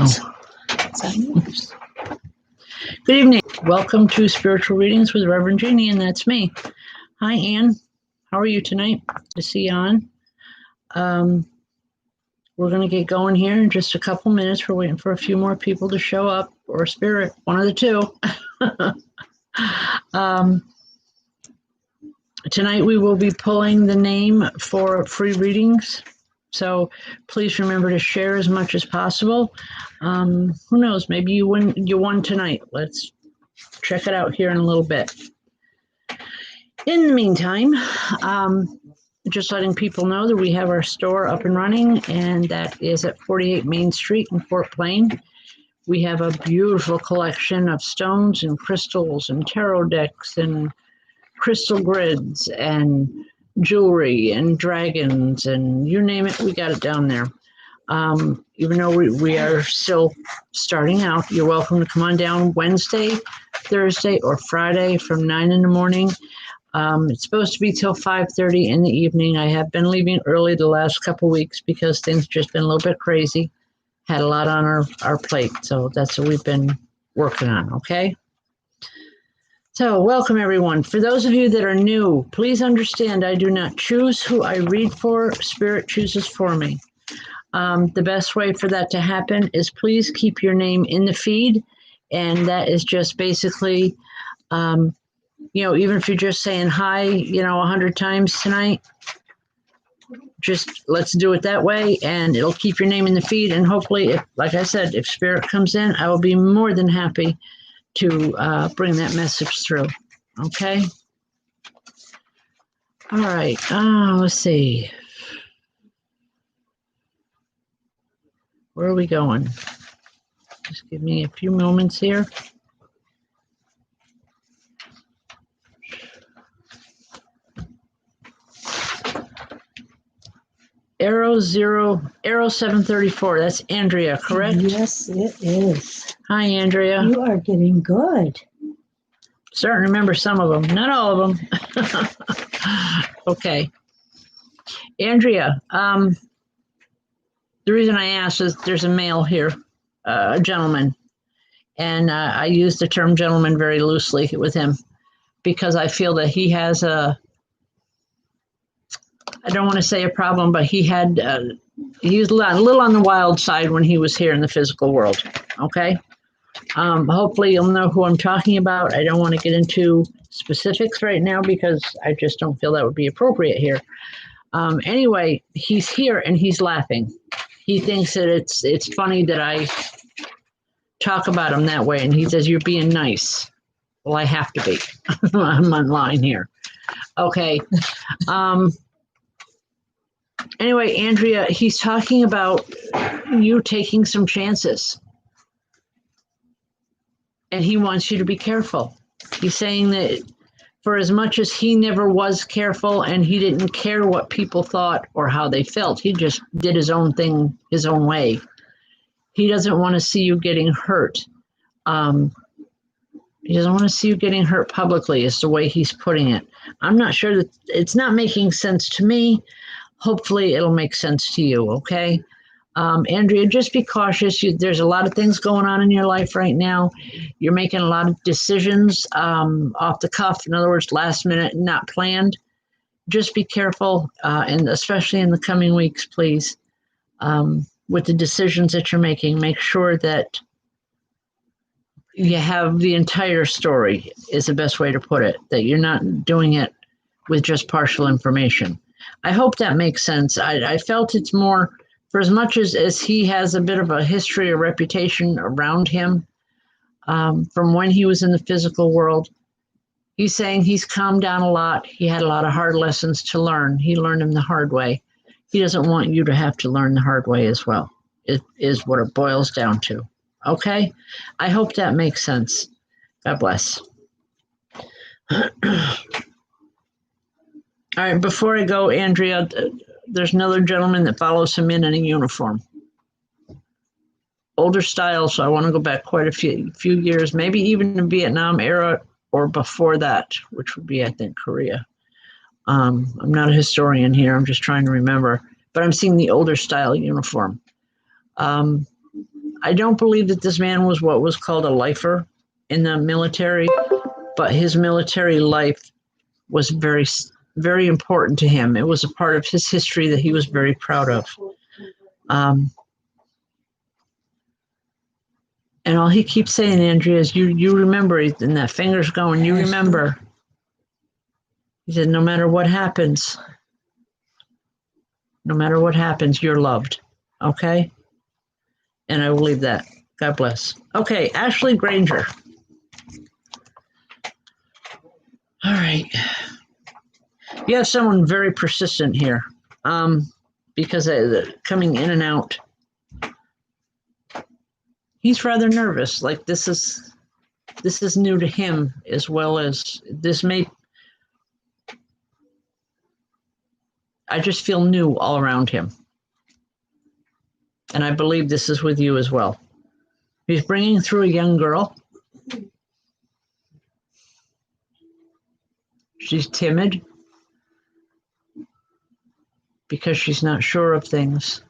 Oh. Good evening. Welcome to Spiritual Readings with Rev Jeanne, and that's me. Hi, Anne. How are you tonight? Good to see you on. We're going to get going here in just a couple minutes. We're waiting for a few more people to show up, or spirit, one of the two. Tonight we will be pulling the name for free readings. So please remember to share as much as possible. Who knows? Maybe you won tonight. Let's check it out here in a little bit. In the meantime, just letting people know that we have our store up and running, and that is at 48 Main Street in Fort Plain. We have a beautiful collection of stones and crystals and tarot decks and crystal grids and jewelry and dragons and you name it, we got it down there. Even though we are still starting out, you're welcome to come on down Wednesday, Thursday, or Friday from 9 in the morning. It's supposed to be till 5:30 in the evening. I have been leaving early the last couple weeks because things just been a little bit crazy. Had a lot on our plate, so that's what we've been working on, okay? So welcome everyone. For those of you that are new, please understand I do not choose who I read for. Spirit chooses for me. The best way for that to happen is please keep your name in the feed. And that is just basically, even if you're just saying hi, 100 times tonight, just let's do it that way. And it'll keep your name in the feed. And hopefully, like I said, if Spirit comes in, I will be more than happy to bring that message through. Okay? All right. Let's see. Where are we going? Just give me a few moments here. Arrow 734. That's Andrea, correct? Yes, it is. Hi, Andrea. You are getting good. Starting to remember some of them, not all of them. Okay. Andrea, the reason I asked is there's a male here, a gentleman, and I use the term gentleman very loosely with him because I feel that he has I don't want to say a problem, but he was a little on the wild side when he was here in the physical world, okay? Hopefully you'll know who I'm talking about. I don't want to get into specifics right now because I just don't feel that would be appropriate here. Anyway, he's here and he's laughing. He thinks that it's funny that I talk about him that way, and he says, you're being nice. Well, I have to be. I'm online here. Okay. Anyway, Andrea, he's talking about you taking some chances. And he wants you to be careful. He's saying that for as much as he never was careful and he didn't care what people thought or how they felt, he just did his own thing, his own way. He doesn't want to see you getting hurt. He doesn't want to see you getting hurt publicly is the way he's putting it. I'm not sure that it's not making sense to me. Hopefully it'll make sense to you, okay? Andrea, just be cautious. There's a lot of things going on in your life right now. You're making a lot of decisions off the cuff. In other words, last minute, not planned. Just be careful, and especially in the coming weeks, please, with the decisions that you're making. Make sure that you have the entire story is the best way to put it, that you're not doing it with just partial information. I hope that makes sense. I felt it's more, for as much as he has a bit of a history or reputation around him from when he was in the physical world, he's saying he's calmed down a lot. He had a lot of hard lessons to learn. He learned them the hard way. He doesn't want you to have to learn the hard way as well. It is what it boils down to. Okay? I hope that makes sense. God bless. All right, before I go, Andrea, there's another gentleman that follows him in a uniform. Older style, so I want to go back quite a few years, maybe even the Vietnam era or before that, which would be, I think, Korea. I'm not a historian here. I'm just trying to remember. But I'm seeing the older style uniform. I don't believe that this man was what was called a lifer in the military, but his military life was very, very important to him. It was a part of his history that he was very proud of. And all he keeps saying, Andrea, is you remember, and that finger's going, you remember. He said, no matter what happens, you're loved. Okay? And I will leave that. God bless. Okay, Ashley Granger. All right. You have someone very persistent here, because coming in and out. He's rather nervous. Like this is new to him, as well as this may. I just feel new all around him, and I believe this is with you as well. He's bringing through a young girl. She's timid because she's not sure of things.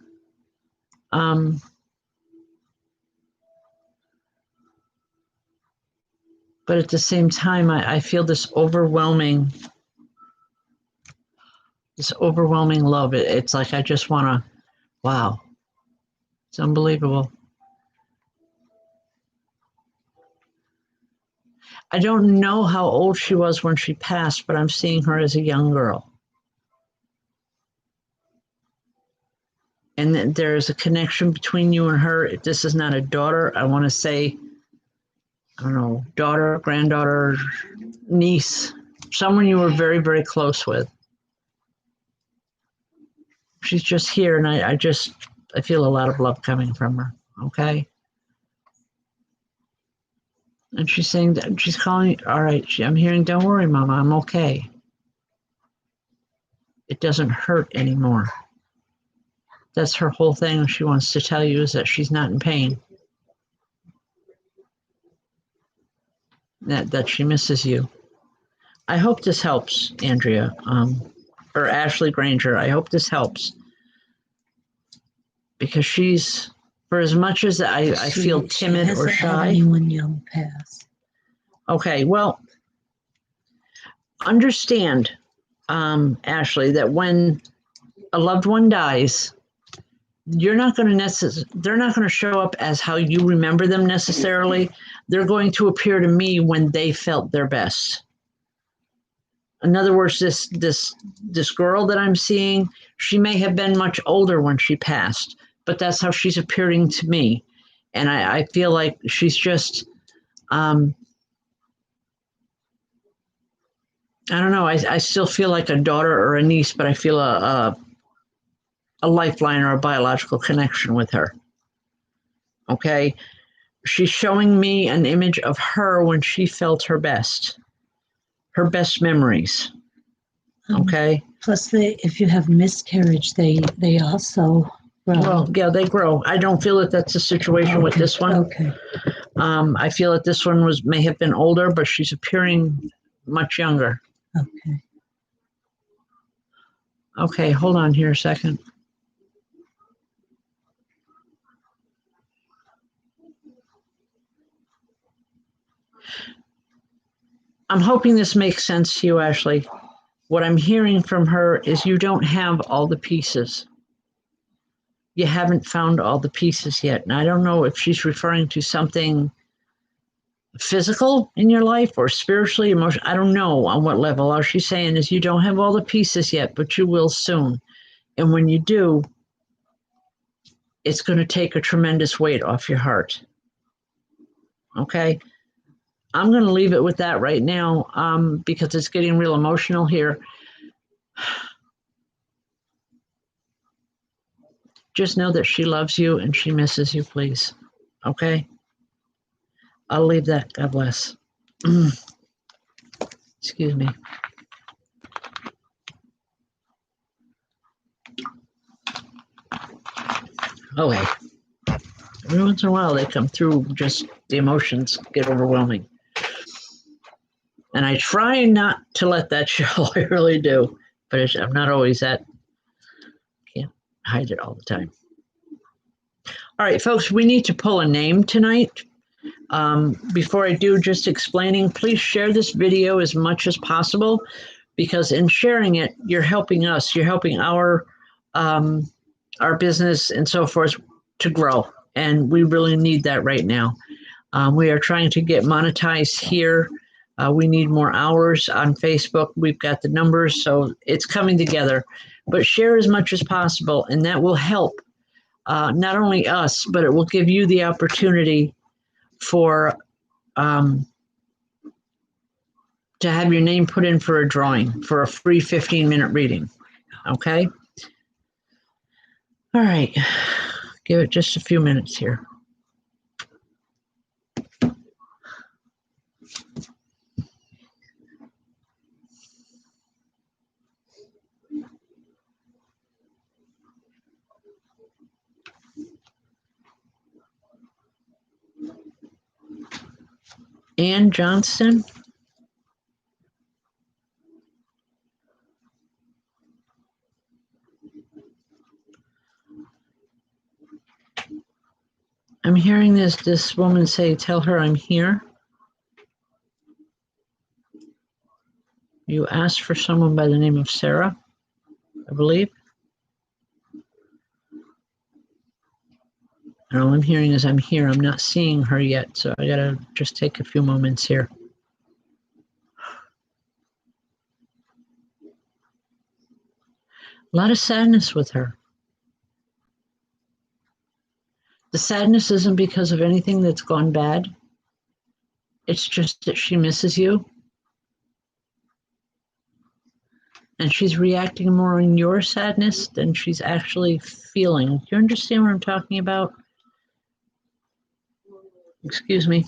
But at the same time, I feel this overwhelming love. It's like I just want to, wow, it's unbelievable. I don't know how old she was when she passed, but I'm seeing her as a young girl. And there's a connection between you and her. If this is not a daughter, I want to say, I don't know, daughter, granddaughter, niece, someone you were very, very close with. She's just here, and I feel a lot of love coming from her, okay? And she's saying, that she's calling, all right, I'm hearing, don't worry, Mama, I'm okay. It doesn't hurt anymore. That's her whole thing she wants to tell you, is that she's not in pain. That she misses you. I hope this helps, Andrea, or Ashley Granger. I hope this helps. Because she's, for as much as I feel timid or shy. Anyone young pass. Okay, well, understand, Ashley, that when a loved one dies, they're not going to show up as how you remember them necessarily. They're going to appear to me when they felt their best. In other words, this girl that I'm seeing, she may have been much older when she passed, but that's how she's appearing to me. And I feel like she's just, I don't know, I still feel like a daughter or a niece, but I feel a lifeline or a biological connection with her. Okay? She's showing me an image of her when she felt her best memories. Okay? Plus, if you have miscarriage, they also grow. Well, yeah, they grow. I don't feel that that's a situation with this one. Okay. I feel that this one may have been older, but she's appearing much younger. Okay. Okay, hold on here a second. I'm hoping this makes sense to you, Ashley. What I'm hearing from her is you don't have all the pieces. You haven't found all the pieces yet. And I don't know if she's referring to something physical in your life or spiritually, emotional. I don't know on what level. All she's saying is you don't have all the pieces yet, but you will soon. And when you do, it's going to take a tremendous weight off your heart. Okay? I'm going to leave it with that right now, because it's getting real emotional here. Just know that she loves you and she misses you, please. Okay? I'll leave that. God bless. Excuse me. Okay. Every once in a while they come through, just the emotions get overwhelming. And I try not to let that show, I really do. But I'm not always that, can't hide it all the time. All right, folks, we need to pull a name tonight. Before I do, just explaining, please share this video as much as possible, because in sharing it, you're helping us, you're helping our business and so forth to grow. And we really need that right now. We are trying to get monetized here. We need more hours on Facebook. We've got the numbers, so it's coming together. But share as much as possible, and that will help not only us, but it will give you the opportunity for to have your name put in for a drawing for a free 15-minute reading. Okay? All right. Give it just a few minutes here. Ann Johnston. I'm hearing this woman say, tell her I'm here. You asked for someone by the name of Sarah, I believe. And all I'm hearing is I'm here. I'm not seeing her yet, so I gotta just take a few moments here. A lot of sadness with her. The sadness isn't because of anything that's gone bad. It's just that she misses you. And she's reacting more on your sadness than she's actually feeling. Do you understand what I'm talking about? Excuse me.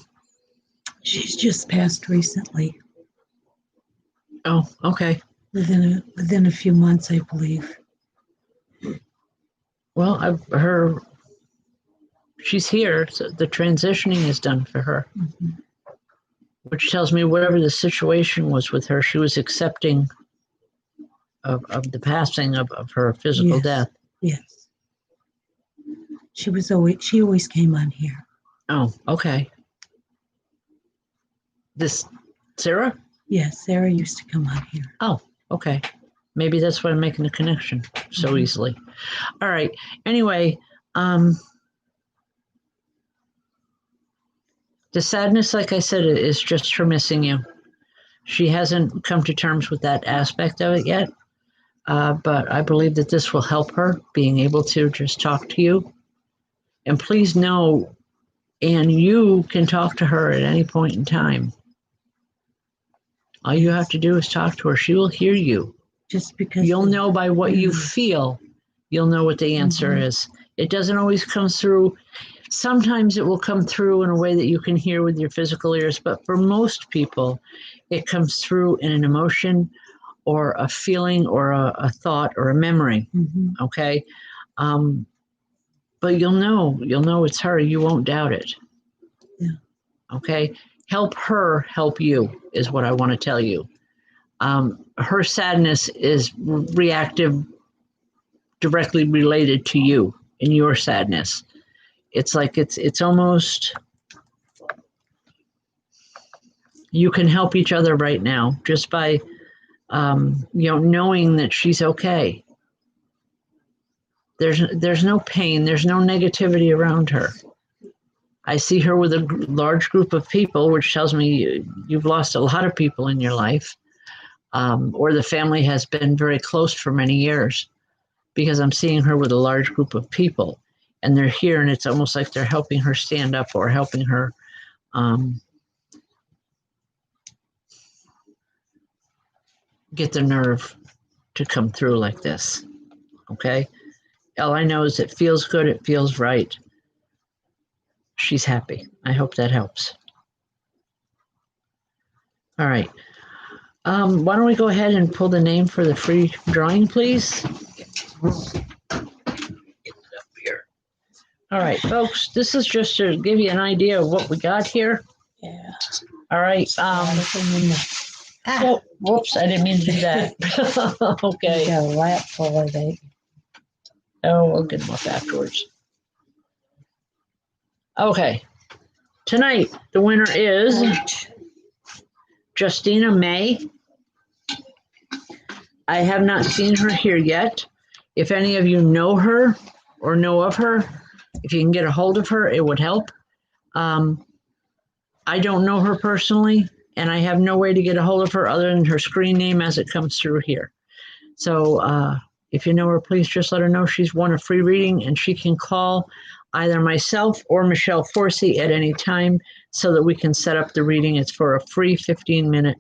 She's just passed recently. Oh, okay. Within a few months, I believe. Well, she's here, so the transitioning is done for her. Mm-hmm. Which tells me whatever the situation was with her, she was accepting of the passing of her physical death. Yes. She always came on here. Oh, okay. This Sarah? Yes, Sarah used to come on here. Oh, okay. Maybe that's why I'm making the connection so easily. All right. Anyway, the sadness, like I said, is just her missing you. She hasn't come to terms with that aspect of it yet, but I believe that this will help her being able to just talk to you. And please know, and you can talk to her at any point in time. All you have to do is talk to her. She will hear you. Just because you'll know by what you feel, you'll know what the answer is. It doesn't always come through. Sometimes it will come through in a way that you can hear with your physical ears, but for most people, it comes through in an emotion or a feeling or a thought or a memory. Okay. But you'll know it's her. You won't doubt it. Yeah. Okay. Help her help you is what I want to tell you. Her sadness is reactive, directly related to you and your sadness. It's like it's almost, you can help each other right now just by knowing that she's okay. There's no pain, there's no negativity around her. I see her with a large group of people, which tells me you've lost a lot of people in your life, or the family has been very close for many years, because I'm seeing her with a large group of people, and they're here, and it's almost like they're helping her stand up or helping her get the nerve to come through like this. Okay? All I know is it feels good, it feels right. She's happy. I hope that helps. All right. Why don't we go ahead and pull the name for the free drawing, please? All right, folks, this is just to give you an idea of what we got here. Yeah. All right. Oh, whoops, I didn't mean to do that. Okay. You got a lap full of it. Oh, we'll get them up afterwards. Okay. Tonight, the winner is Justina May. I have not seen her here yet. If any of you know her or know of her, if you can get a hold of her, it would help. I don't know her personally, and I have no way to get a hold of her other than her screen name as it comes through here. So if you know her, please just let her know she's won a free reading, and she can call either myself or Michelle Forsey at any time so that we can set up the reading. It's for a free 15-minute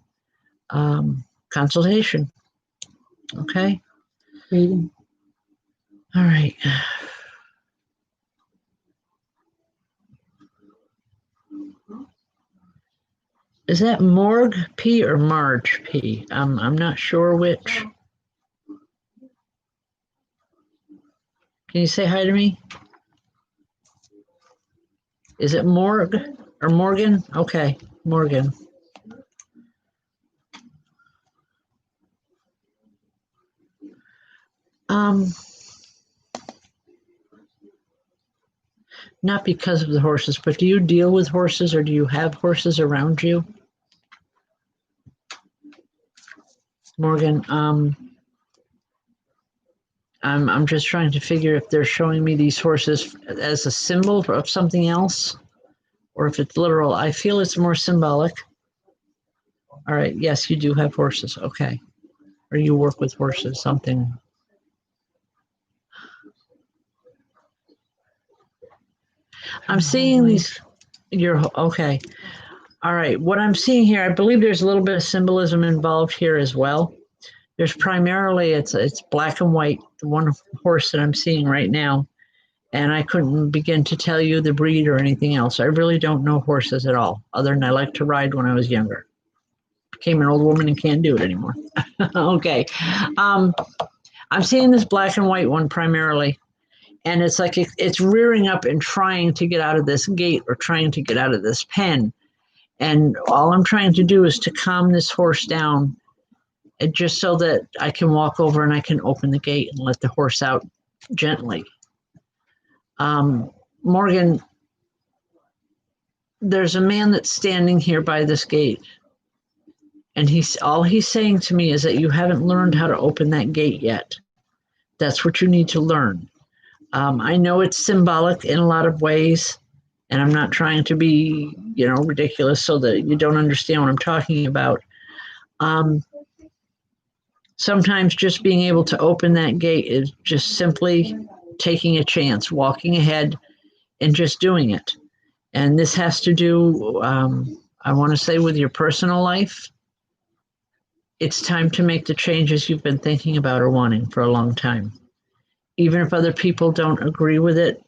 consultation. Okay? Reading. All right. Is that Morg P or Marge P? I'm not sure which. Can you say hi to me? Is it Morg or Morgan? Okay, Morgan. Not because of the horses, but do you deal with horses or do you have horses around you? Morgan, I'm just trying to figure if they're showing me these horses as a symbol of something else or if it's literal. I feel it's more symbolic. All right, yes, you do have horses, okay. Or you work with horses, something. I'm seeing these, okay. All right, what I'm seeing here, I believe there's a little bit of symbolism involved here as well. There's primarily, it's black and white, the one horse that I'm seeing right now. And I couldn't begin to tell you the breed or anything else. I really don't know horses at all, other than I liked to ride when I was younger. Became an old woman and can't do it anymore. Okay. I'm seeing this black and white one primarily. And it's like it's rearing up and trying to get out of this gate or trying to get out of this pen. And all I'm trying to do is to calm this horse down, just so that I can walk over and I can open the gate and let the horse out gently. Morgan, there's a man that's standing here by this gate. And all he's saying to me is that you haven't learned how to open that gate yet. That's what you need to learn. I know it's symbolic in a lot of ways, and I'm not trying to be, ridiculous so that you don't understand what I'm talking about. Sometimes just being able to open that gate is just simply taking a chance, walking ahead and just doing it. And this has to do, I want to say, with your personal life. It's time to make the changes you've been thinking about or wanting for a long time. Even if other people don't agree with it,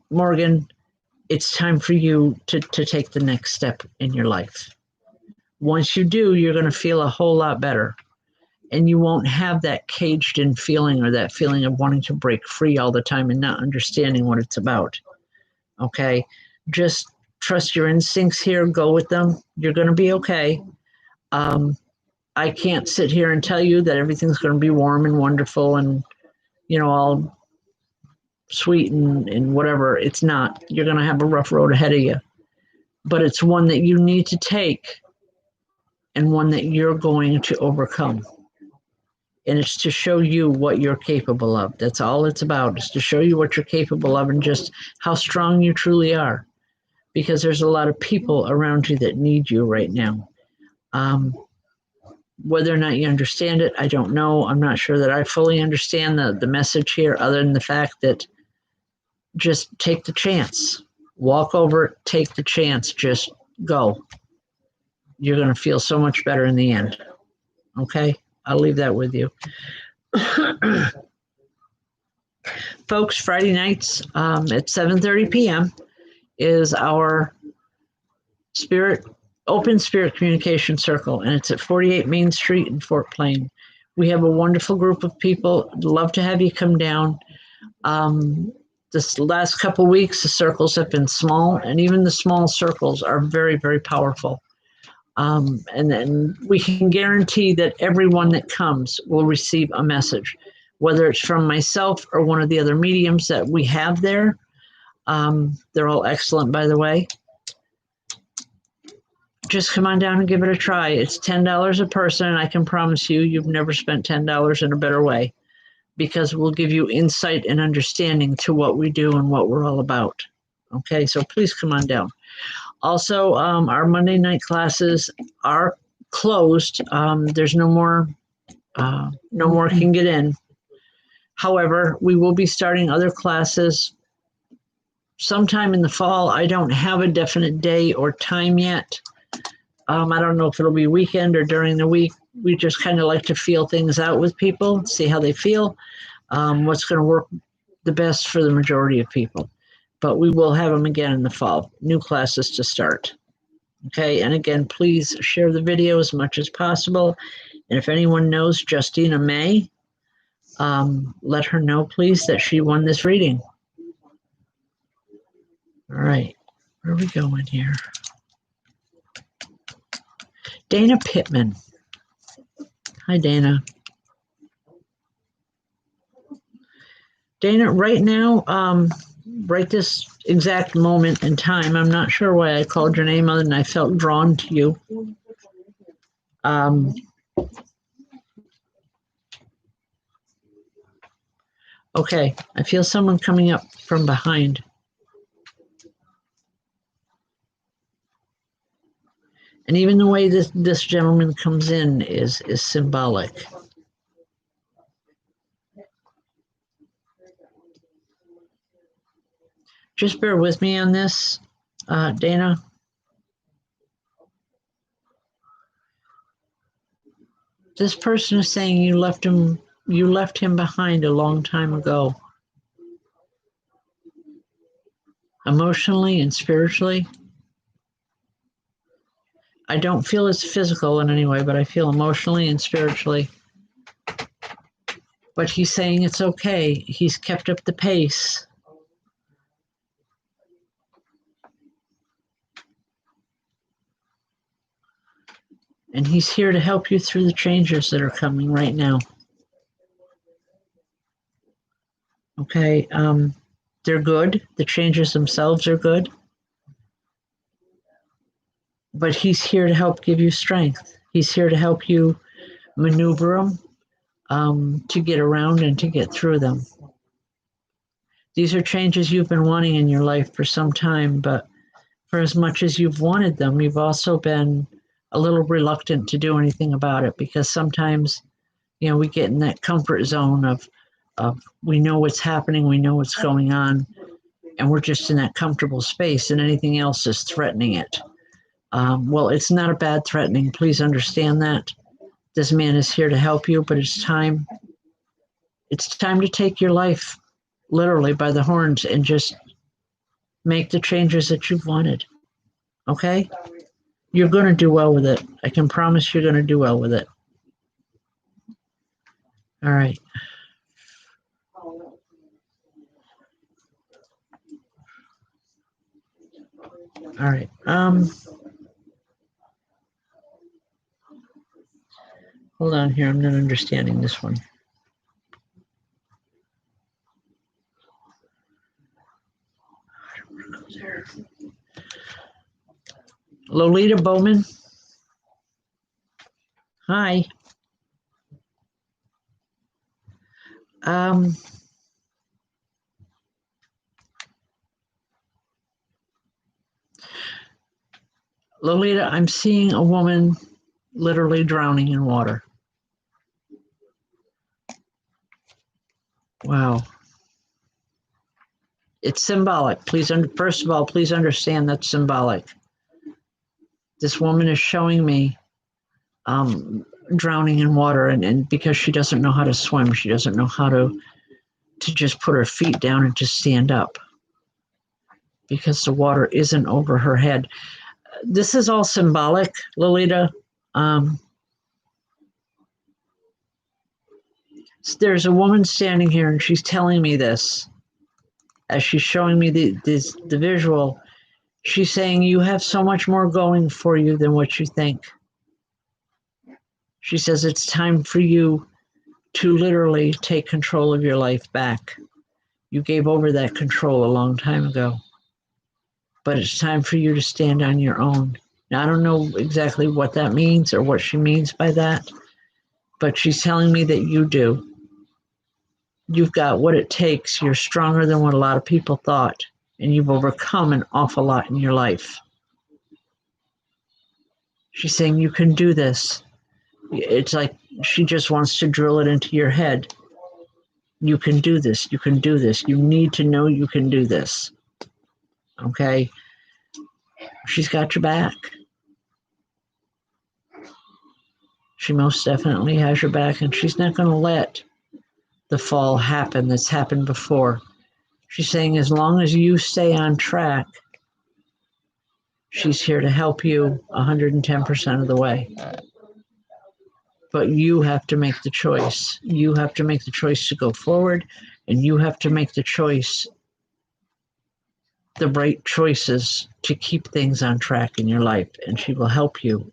Morgan, it's time for you to take the next step in your life. Once you do, you're going to feel a whole lot better. And you won't have that caged in feeling or that feeling of wanting to break free all the time and not understanding what it's about. Okay? Just trust your instincts here. Go with them. You're going to be okay. I can't sit here and tell you that everything's going to be warm and wonderful and, all sweet and whatever. It's not. You're going to have a rough road ahead of you. But it's one that you need to take and one that you're going to overcome. And it's to show you what you're capable of. That's all it's about, is to show you what you're capable of and just how strong you truly are. Because there's a lot of people around you that need you right now. Whether or not you understand it, I don't know. I'm not sure that I fully understand the message here, other than the fact that just take the chance. Walk over it, take the chance, just go. You're going to feel so much better in the end. Okay? I'll leave that with you. Folks, Friday nights at 7:30 p.m. is our Open Spirit Communication Circle, and it's at 48 Main Street in Fort Plain. We have a wonderful group of people. I'd love to have you come down. This last couple weeks, the circles have been small, and even the small circles are very, very powerful. And then we can guarantee that everyone that comes will receive a message, whether it's from myself or one of the other mediums that we have there. They're all excellent, by the way. Just come on down and give it a try. It's $10 a person, and I can promise you, you've never spent $10 in a better way, because we'll give you insight and understanding to what we do and what we're all about. Okay, so please come on down. Also, our Monday night classes are closed. There's no more can get in. However, we will be starting other classes sometime in the fall. I don't have a definite day or time yet. I don't know if it'll be weekend or during the week. We just kind of like to feel things out with people, see how they feel, what's going to work the best for the majority of people. But we will have them again in the fall, new classes to start. Okay, and again, please share the video as much as possible. And if anyone knows Justina May, let her know, please, that she won this reading. All right, where are we going here? Dana Pittman. Hi, Dana. Dana, right now, right this exact moment in time, I'm not sure why I called your name other than I felt drawn to you. Okay, I feel someone coming up from behind. And even the way this gentleman comes in is symbolic. Just bear with me on this, Dana. This person is saying you left him behind a long time ago. Emotionally and spiritually. I don't feel it's physical in any way, but I feel emotionally and spiritually. But he's saying it's okay. He's kept up the pace. And he's here to help you through the changes that are coming right now. Okay, they're good. The changes themselves are good. But he's here to help give you strength. He's here to help you maneuver them, to get around and to get through them. These are changes you've been wanting in your life for some time, but for as much as you've wanted them, you've also been a little reluctant to do anything about it, because sometimes, we get in that comfort zone of we know what's happening, we know what's going on, and we're just in that comfortable space, and anything else is threatening it. Well, it's not a bad threatening. Please understand that. This man is here to help you, but it's time to take your life literally by the horns and just make the changes that you've wanted. Okay? You're going to do well with it. I can promise you're going to do well with it. All right. All right. Hold on here. I'm not understanding this one. I don't want to go there. Lolita Bowman. Hi. Lolita, I'm seeing a woman literally drowning in water. Wow. It's symbolic. First of all, please understand that's symbolic. This woman is showing me drowning in water, and because she doesn't know how to swim, she doesn't know how to just put her feet down and just stand up, because the water isn't over her head. This is all symbolic, Lolita. There's a woman standing here, and she's telling me this as she's showing me the visual. She's saying you have so much more going for you than what you think. She says it's time for you to literally take control of your life back. You gave over that control a long time ago. But it's time for you to stand on your own. Now, I don't know exactly what that means or what she means by that, but she's telling me that you do. You've got what it takes. You're stronger than what a lot of people thought, and you've overcome an awful lot in your life. She's saying you can do this. It's like she just wants to drill it into your head. You can do this. You can do this. You need to know you can do this. Okay? She's got your back. She most definitely has your back, and she's not going to let the fall happen that's happened before. She's saying as long as you stay on track, she's here to help you 110% of the way. But you have to make the choice. You have to make the choice to go forward, and you have to make the choice, the right choices to keep things on track in your life. And she will help you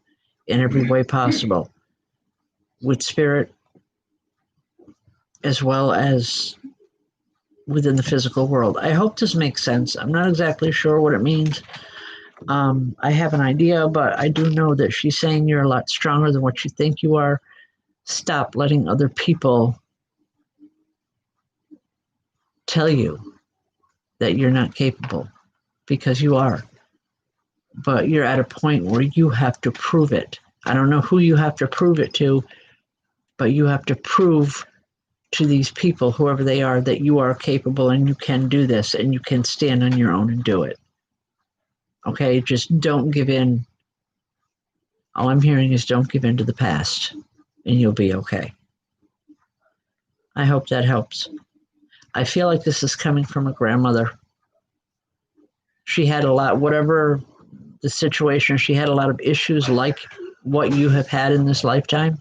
in every way possible, with spirit as well as within the physical world. I hope this makes sense. I'm not exactly sure what it means. I have an idea, but I do know that she's saying you're a lot stronger than what you think you are. Stop letting other people tell you that you're not capable, because you are. But you're at a point where you have to prove it. I don't know who you have to prove it to, but you have to prove to these people, whoever they are, that you are capable and you can do this and you can stand on your own and do it. Okay, just don't give in. All I'm hearing is don't give in to the past, and you'll be okay. I hope that helps. I feel like this is coming from a grandmother. She had a lot, whatever the situation, she had a lot of issues like what you have had in this lifetime.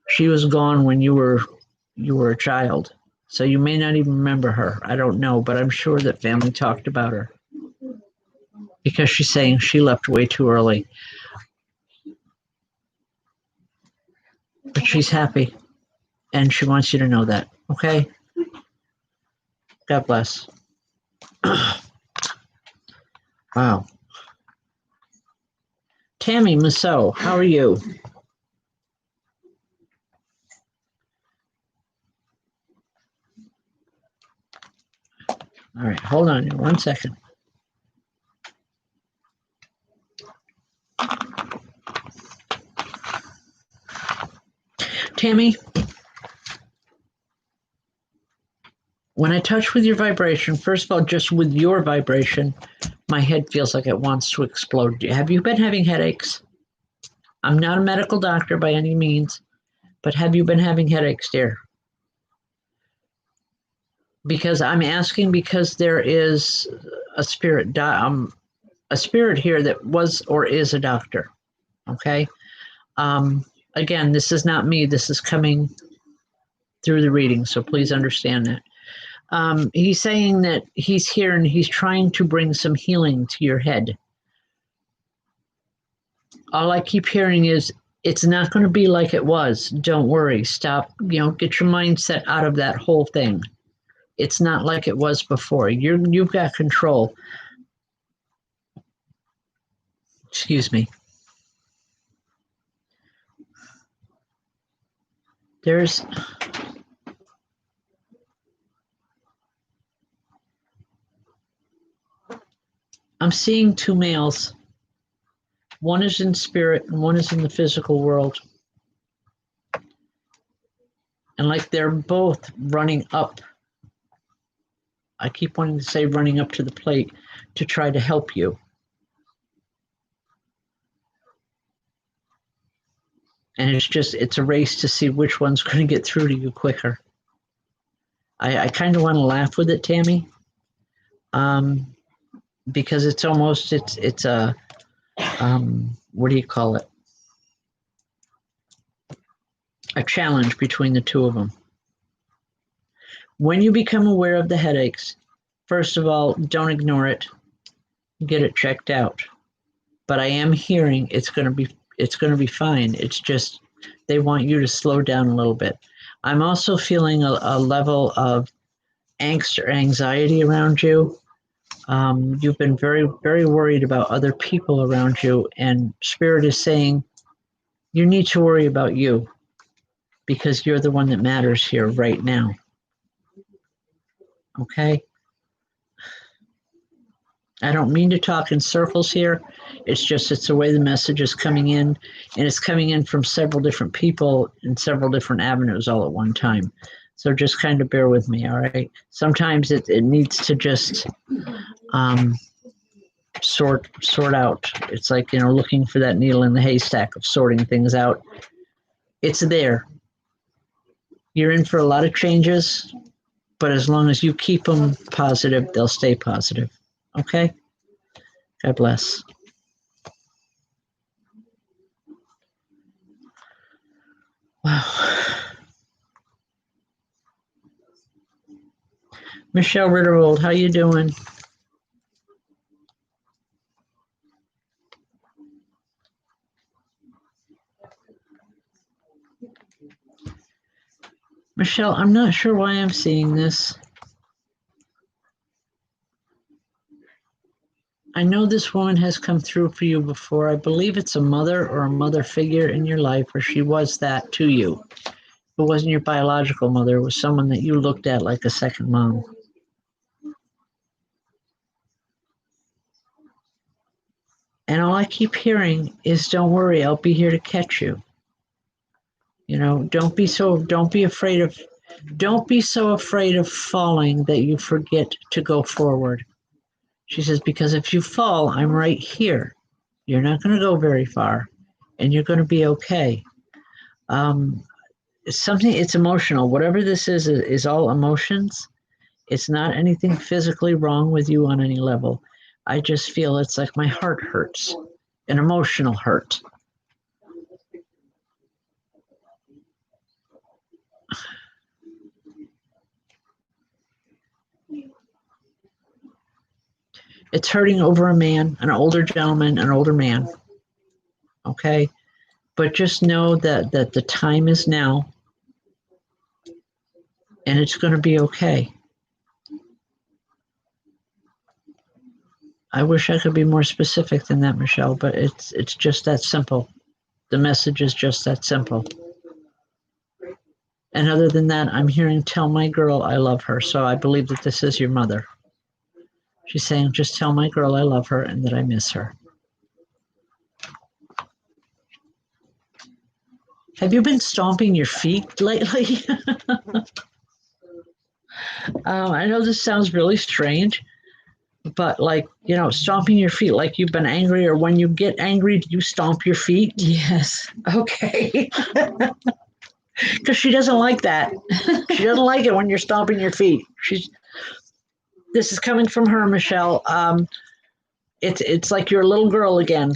She was gone when you were a child, so you may not even remember her. I don't know, but I'm sure that family talked about her, because she's saying she left way too early. But she's happy, and she wants you to know that, okay? God bless. Wow. Tammy Masso, how are you? All right, hold on 1 second. Tammy, when I touch with your vibration, first of all, just with your vibration, my head feels like it wants to explode. Have you been having headaches? I'm not a medical doctor by any means, but have you been having headaches, dear? Because I'm asking, because there is a spirit here that was or is a doctor. Okay. Again, this is not me. This is coming through the reading, so please understand that. He's saying that he's here and he's trying to bring some healing to your head. All I keep hearing is, it's not going to be like it was. Don't worry. Stop. Get your mindset out of that whole thing. It's not like it was before. You've got control. Excuse me. I'm seeing two males. One is in spirit and one is in the physical world. And like they're both running up. I keep wanting to say running up to the plate to try to help you. And it's a race to see which one's going to get through to you quicker. I kind of want to laugh with it, Tammy, because it's almost, it's a, what do you call it? A challenge between the two of them. When you become aware of the headaches, first of all, don't ignore it. Get it checked out. But I am hearing it's going to be fine. It's just they want you to slow down a little bit. I'm also feeling a level of angst or anxiety around you. You've been very, very worried about other people around you, and Spirit is saying you need to worry about you because you're the one that matters here right now. Okay? I don't mean to talk in circles here. It's the way the message is coming in, and it's coming in from several different people in several different avenues all at one time. So just kind of bear with me, all right? Sometimes it needs to just sort out. It's like, looking for that needle in the haystack of sorting things out. It's there. You're in for a lot of changes, but as long as you keep them positive, they'll stay positive. Okay? God bless. Wow. Michelle Ritterwold, how you doing? Michelle, I'm not sure why I'm seeing this. I know this woman has come through for you before. I believe it's a mother or a mother figure in your life, or she was that to you. It wasn't your biological mother. It was someone that you looked at like a second mom. And all I keep hearing is, don't worry, I'll be here to catch you. Don't be so afraid of falling that you forget to go forward. She says, because if you fall, I'm right here. You're not going to go very far, and you're going to be okay. It's emotional. Whatever this is all emotions. It's not anything physically wrong with you on any level. I just feel it's like my heart hurts, an emotional hurt. It's hurting over a man, an older gentleman, an older man. Okay? But just know that the time is now, and it's going to be okay. I wish I could be more specific than that, Michelle, but it's just that simple. The message is just that simple. And other than that, I'm hearing, tell my girl I love her. So I believe that this is your mother. She's saying, just tell my girl I love her and that I miss her. Have you been stomping your feet lately? I know this sounds really strange, but stomping your feet like you've been angry, or when you get angry, do you stomp your feet? Yes. Okay. Because she doesn't like that. She doesn't like it when you're stomping your feet. This is coming from her, Michelle. It's like you're a little girl again.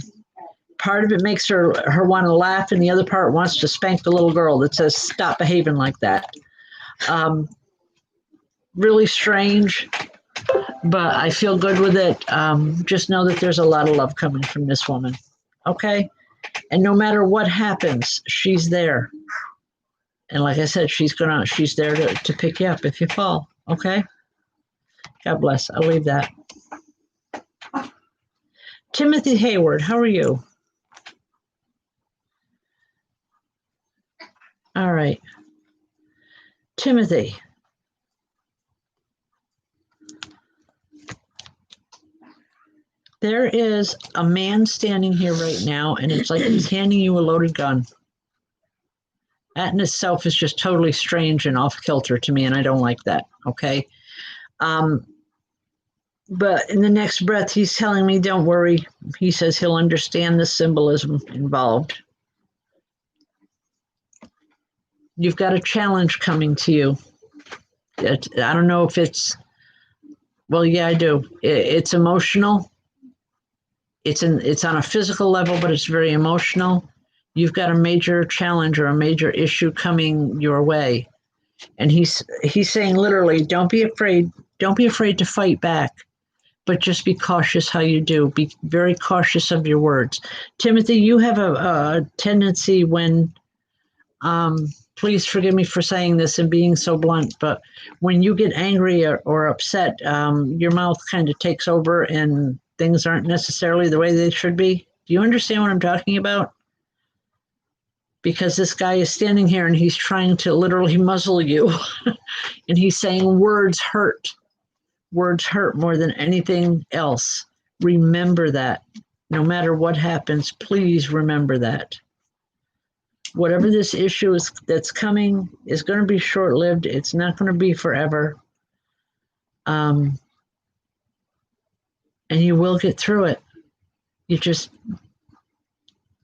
Part of it makes her want to laugh, and the other part wants to spank the little girl that says, stop behaving like that. Really strange, but I feel good with it. Just know that there's a lot of love coming from this woman. Okay? And no matter what happens, she's there. And like I said, she's there to pick you up if you fall. Okay? God bless. I'll leave that. Timothy Hayward, how are you? All right. Timothy. There is a man standing here right now, and it's like he's handing you a loaded gun. That in itself is just totally strange and off kilter to me, and I don't like that, okay? But in the next breath, he's telling me, don't worry. He says he'll understand the symbolism involved. You've got a challenge coming to you. I don't know if it's, well, yeah, I do. It's emotional. It's on a physical level, but it's very emotional. You've got a major challenge or a major issue coming your way. And he's saying literally, don't be afraid to fight back, but just be cautious how you do. Be very cautious of your words. Timothy, you have a tendency when please forgive me for saying this and being so blunt, but when you get angry or upset, your mouth kind of takes over and things aren't necessarily the way they should be. Do you understand what I'm talking about? Because this guy is standing here and he's trying to literally muzzle you. And he's saying words hurt. Words hurt more than anything else. Remember that. No matter what happens, please remember that. Whatever this issue is that's coming is going to be short-lived. It's not going to be forever. And you will get through it. You just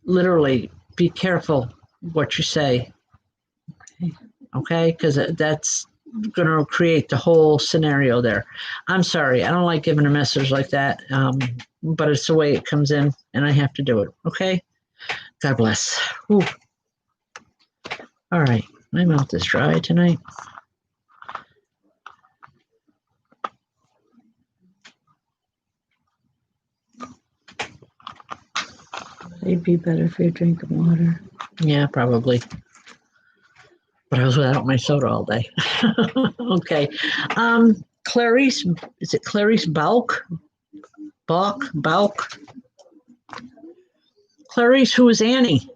literally be careful what you say. Okay? Because that's going to create the whole scenario there. I'm sorry. I don't like giving a message like that, but it's the way it comes in, and I have to do it. Okay? God bless. Whew. All right. My mouth is dry tonight. It'd be better if you're drinking water. Yeah, probably. But I was without my soda all day. Okay. Clarice, is it Clarice Balk? Balk? Clarice, who is Annie?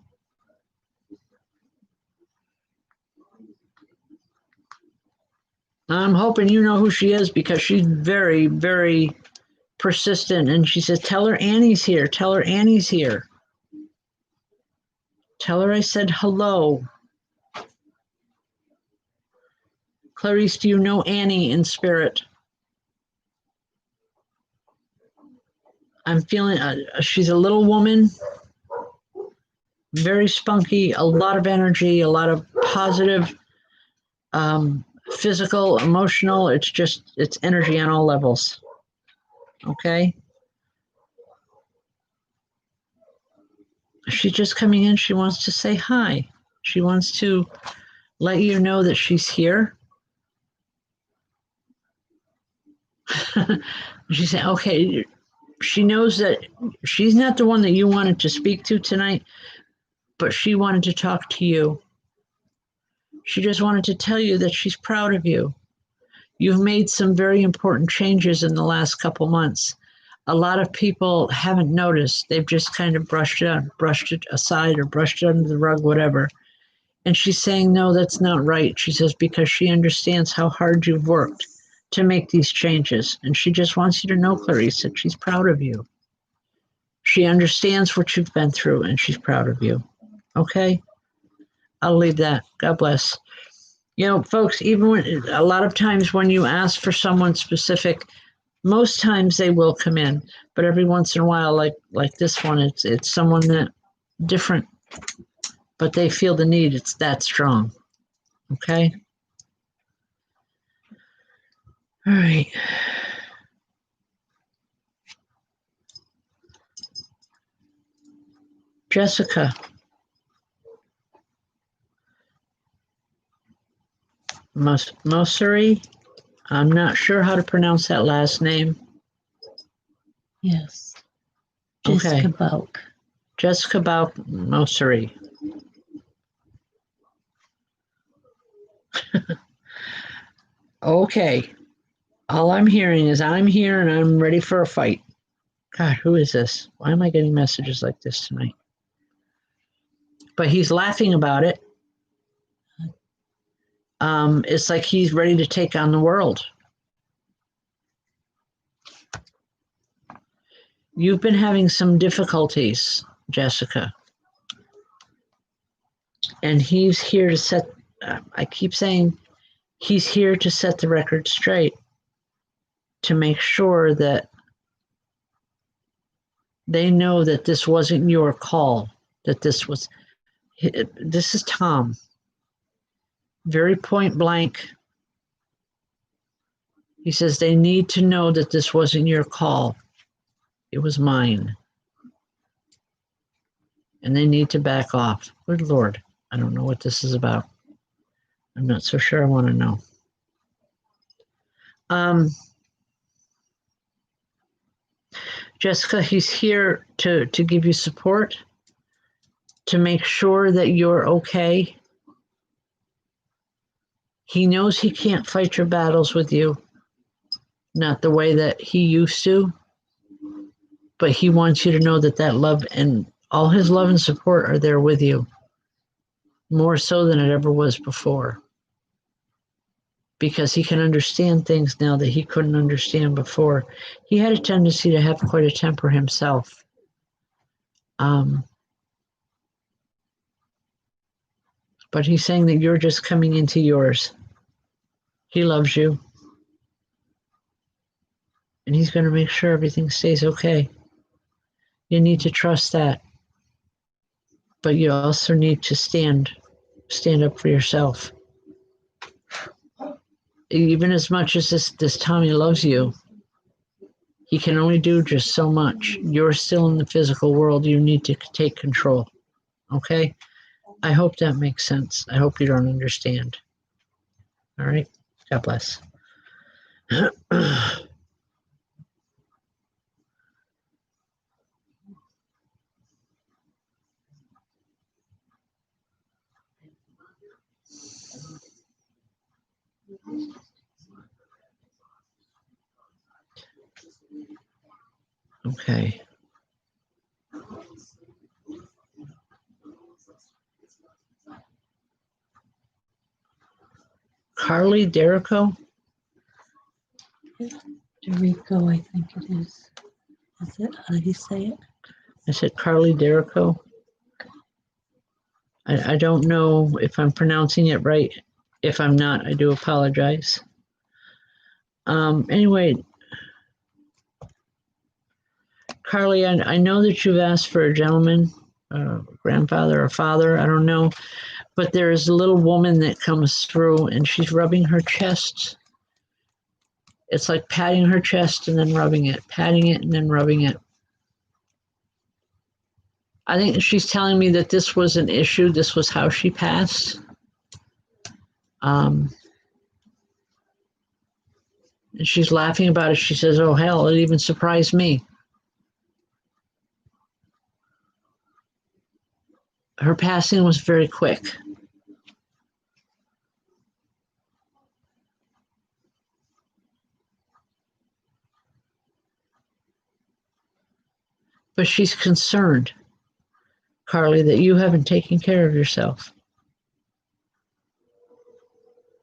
I'm hoping you know who she is because she's very, very persistent. And she says, tell her Annie's here. Tell her Annie's here. Tell her I said hello. Clarice, do you know Annie in spirit? I'm feeling, she's a little woman, very spunky, a lot of energy, a lot of positive, physical, emotional. It's energy on all levels. Okay? She's just coming in. She wants to say hi. She wants to let you know that she's here. She said, okay, she knows that she's not the one that you wanted to speak to tonight, but she wanted to talk to you. She just wanted to tell you that she's proud of you. You've made some very important changes in the last couple months. A lot of people haven't noticed. They've just kind of brushed it aside or brushed it under the rug, whatever. And she's saying, no, that's not right. She says, because she understands how hard you've worked to make these changes. And she just wants you to know, Clarice, that she's proud of you. She understands what you've been through and she's proud of you. Okay? I'll leave that. God bless. You know, folks, even when a lot of times when you ask for someone specific, most times they will come in. But every once in a while, like this one, it's someone that different, but they feel the need. It's that strong. Okay? All right. Jessica. Mossery. I'm not sure how to pronounce that last name. Yes. Okay. Jessica Balk. Jessica Balk Mossery. Okay. All I'm hearing is I'm here and I'm ready for a fight. God, who is this? Why am I getting messages like this tonight? But he's laughing about it. It's like he's ready to take on the world. You've been having some difficulties, Jessica. And he's here to set, I keep saying, he's here to set the record straight, to make sure that they know that this wasn't your call, that this is Tom. Very point blank. He says they need to know that this wasn't your call. It was mine. And they need to back off. Good Lord, I don't know what this is about. I'm not so sure I want to know. Jessica, he's here to give you support, to make sure that you're okay. He knows he can't fight your battles with you, not the way that he used to, but he wants you to know that that love and all his love and support are there with you, more so than it ever was before. Because he can understand things now that he couldn't understand before. He had a tendency to have quite a temper himself. But he's saying that you're just coming into yours. He loves you. And he's going to make sure everything stays okay. You need to trust that. But you also need to stand up for yourself. Even as much as this Tommy loves you, he can only do just so much. You're still in the physical world. You need to take control. Okay? I hope that makes sense. I hope you don't understand. All right? God bless. Okay. Carly Derrico? Dorico, I think it is. Is it? How do you say it? I said Carly Derrico. I don't know if I'm pronouncing it right. If I'm not, I do apologize. Anyway, Carly, I know that you've asked for a gentleman, grandfather or father, I don't know, but there is a little woman that comes through and she's rubbing her chest. It's like patting her chest and then rubbing it, patting it and then rubbing it. I think she's telling me that this was an issue. This was how she passed. And she's laughing about it. She says, oh, hell, it even surprised me. Her passing was very quick. But she's concerned, Carly, that you haven't taken care of yourself.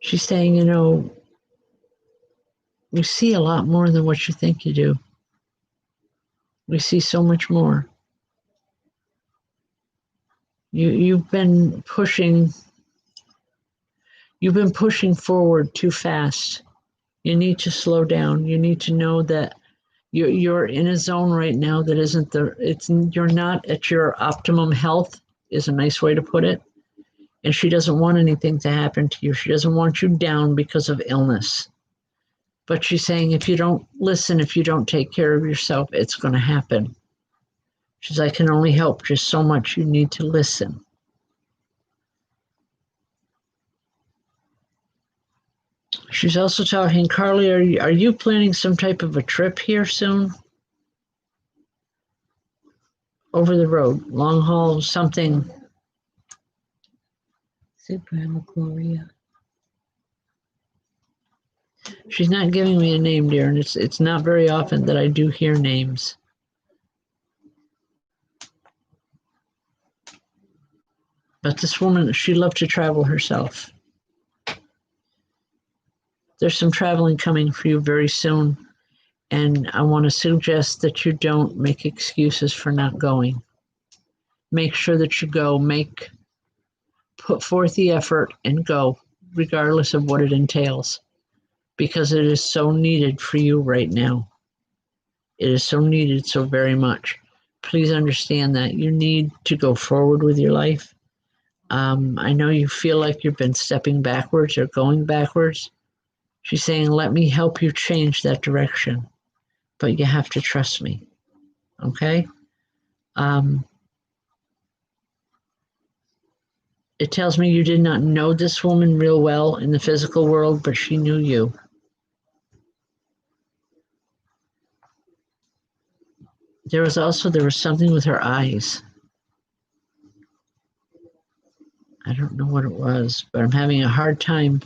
She's saying, you know, we see a lot more than what you think you do. We see so much more. You've been pushing forward too fast. You need to slow down. You need to know that you're in a zone right now that isn't you're not at your optimum health, is a nice way to put it. And she doesn't want anything to happen to you. She doesn't want you down because of illness. But she's saying if you don't listen, if you don't take care of yourself, it's going to happen. She's like, I can only help just so much. You need to listen. She's also talking, Carly, are you planning some type of a trip here soon? Over the road, long haul, something. Is it Grandma Gloria? She's not giving me a name, dear, and it's not very often that I do hear names. But this woman, she loved to travel herself. There's some traveling coming for you very soon, and I want to suggest that you don't make excuses for not going. Make sure that you go, put forth the effort and go, regardless of what it entails, because it is so needed for you right now. It is so needed so very much. Please understand that you need to go forward with your life. I know you feel like you've been stepping backwards or going backwards. She's saying, let me help you change that direction, but you have to trust me, okay? It tells me you did not know this woman real well in the physical world, but she knew you. There was something with her eyes. I don't know what it was, but I'm having a hard time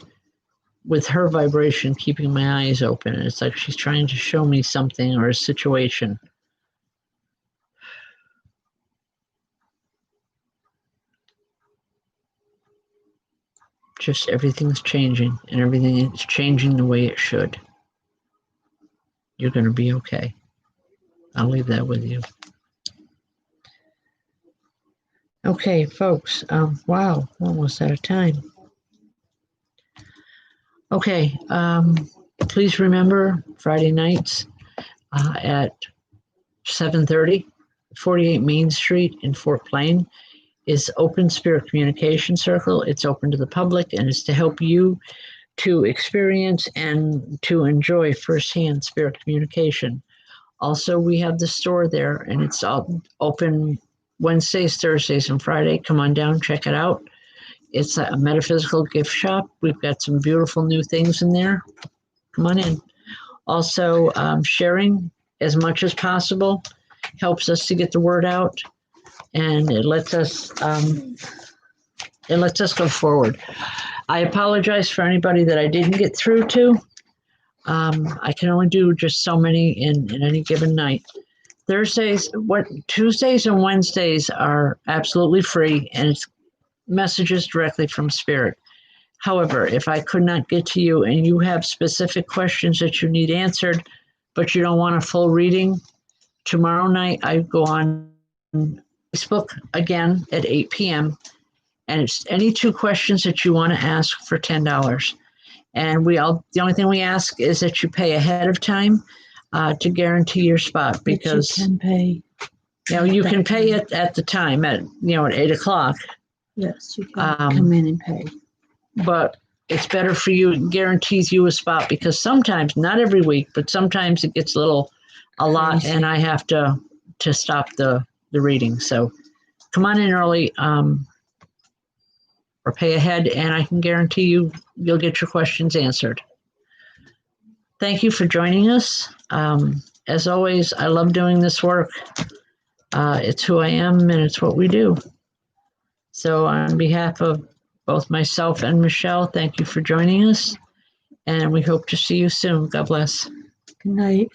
with her vibration keeping my eyes open. And it's like she's trying to show me something or a situation. Just everything's changing, and everything is changing the way it should. You're going to be okay. I'll leave that with you. Okay, folks. Wow, almost out of time. Okay, please remember Friday nights at 7:30, 48 Main Street in Fort Plain is Open Spirit Communication Circle. It's open to the public, and it's to help you to experience and to enjoy firsthand spirit communication. Also, we have the store there, and it's open Wednesdays, Thursdays, and Friday. Come on down, check it out. It's a metaphysical gift shop. We've got some beautiful new things in there. Come on in. Also, sharing as much as possible helps us to get the word out, and it lets us go forward. I apologize for anybody that I didn't get through to. I can only do just so many in any given night. Tuesdays and Wednesdays are absolutely free, and it's messages directly from Spirit. However, if I could not get to you and you have specific questions that you need answered, but you don't want a full reading, tomorrow night I go on Facebook again at 8 p.m. and it's any 2 questions that you want to ask for $10. And the only thing we ask is that you pay ahead of time to guarantee your spot, because you can pay. You can pay it at the time at 8 o'clock. Yes, you can come in and pay. But it's better for you. It guarantees you a spot, because sometimes, not every week, but sometimes it gets a lot, and I have to stop the reading. So come on in early or pay ahead, and I can guarantee you'll get your questions answered. Thank you for joining us. As always, I love doing this work. It's who I am, and it's what we do. So on behalf of both myself and Michelle, thank you for joining us, and we hope to see you soon. God bless. Good night.